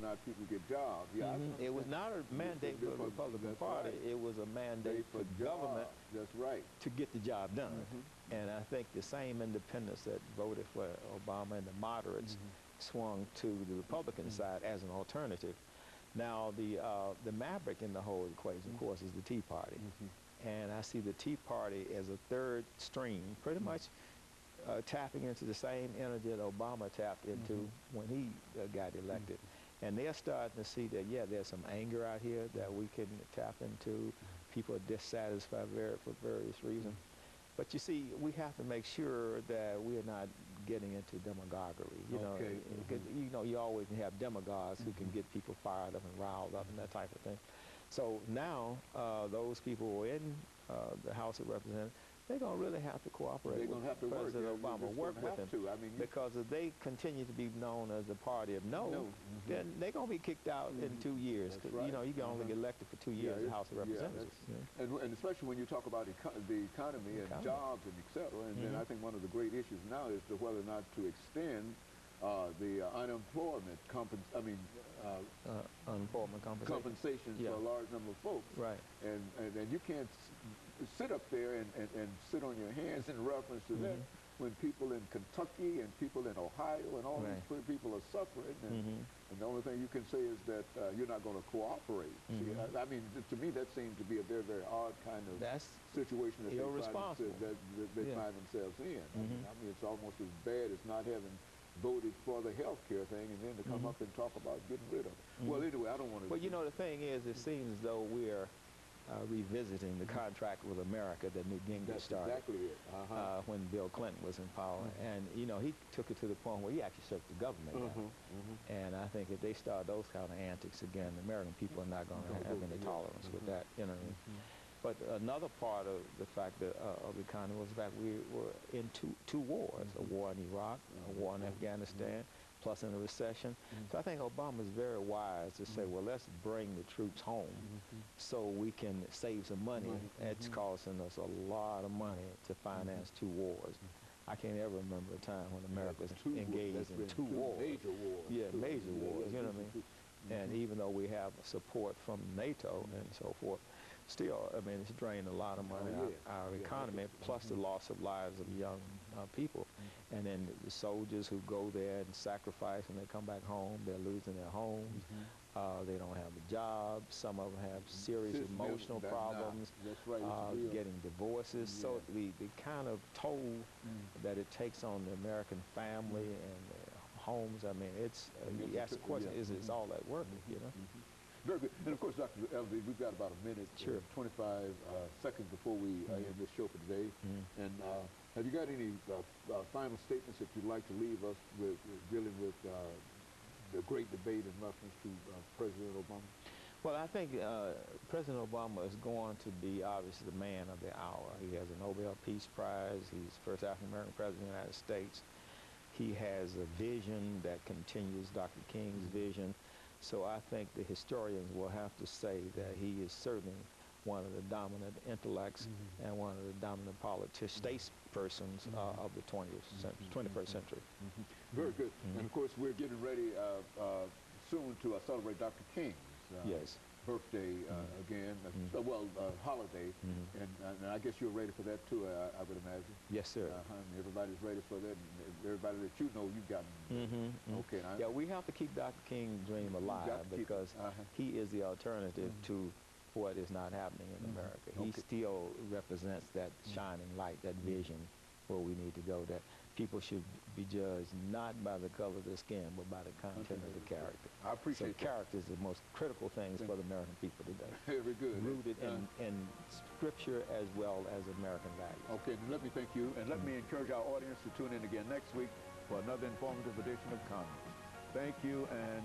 not people get jobs. Yeah, It was not a mandate for the Republican Party. Right. It was a mandate for government. That's right. To get the job done. And I think the same independents that voted for Obama and the moderates swung to the Republican side as an alternative. Now, the maverick in the whole equation, of course, is the Tea Party. And I see the Tea Party as a third stream, pretty much tapping into the same energy that Obama tapped into when he got elected. And they're starting to see that, yeah, there's some anger out here that we can tap into. People are dissatisfied for various reasons. But you see, we have to make sure that we're not getting into demagoguery. You know, you always have demagogues who can get people fired up and riled up and that type of thing. So now, those people who are in the House of Representatives, they're going to really have to cooperate with President Obama, work with him, because if they continue to be known as the party of no, then they're going to be kicked out in 2 years. You know, you can only get elected for 2 years in the House of Representatives. And especially when you talk about the economy and jobs and et cetera, and then I think one of the great issues now is to whether or not to extend the unemployment unemployment compensation for a large number of folks. Right. And you can't sit up there and sit on your hands in reference to that when people in Kentucky and people in Ohio and all these people are suffering. And the only thing you can say is that you're not going to cooperate. See, I mean, to me, that seems to be a very, very odd kind of situation that they find themselves in. I mean, it's almost as bad as not having voted for the health care thing and then to come up and talk about getting rid of it. Well, anyway, I don't want to... Well, you know, the thing is, it seems as though we're revisiting the contract with America that Newt Gingrich started. That's exactly it. When Bill Clinton was in power. And, you know, he took it to the point where he actually served the government now. And I think if they start those kind of antics again, the American people are not going to have any tolerance with that, you know. But another part of the fact that, of the economy was the fact we were in two wars, a war in Iraq, a war in Afghanistan, plus in a recession. So I think Obama is very wise to say, well, let's bring the troops home so we can save some money. It's costing us a lot of money to finance 2 wars. I can't ever remember a time when America was engaged in 2 wars. Major wars. Yeah, major wars, you know what I mean? And even though we have support from NATO and so forth, still, I mean, it's drained a lot of money out of our economy, plus the loss of lives of young people. And then the soldiers who go there and sacrifice when they come back home, they're losing their homes. They don't have a job. Some of them have serious emotional problems, getting divorces. So the kind of toll that it takes on the American family and homes, I mean, it's, you ask the question, is all that worth it, you know? Very good. And of course, Dr. Elvie, we've got about a minute, 25 seconds before we end this show for today. And have you got any final statements that you'd like to leave us with dealing with the great debate in reference to President Obama? Well, I think President Obama is going to be obviously the man of the hour. He has a Nobel Peace Prize. He's the first African-American president of the United States. He has a vision that continues Dr. King's vision. So I think the historians will have to say that he is certainly one of the dominant intellects and one of the dominant statespersons of the 21st century. Very good. And of course, we're getting ready soon to celebrate Dr. King's birthday again, holiday. And I guess you're ready for that too, I would imagine. Yes, sir. Everybody's ready for that. And everybody that you know, you've got okay. Yeah, we have to keep Dr. King's dream alive because he is the alternative to what is not happening in America. He still represents that shining light, that vision where we need to go, that people should be judged not by the color of their skin, but by the content of the character. I appreciate that. Character is the most critical things for the American people today. Very good. Rooted in scripture as well as American values. Okay, and let me thank you, and let me encourage our audience to tune in again next week for another informative edition of Congress. Thank you, and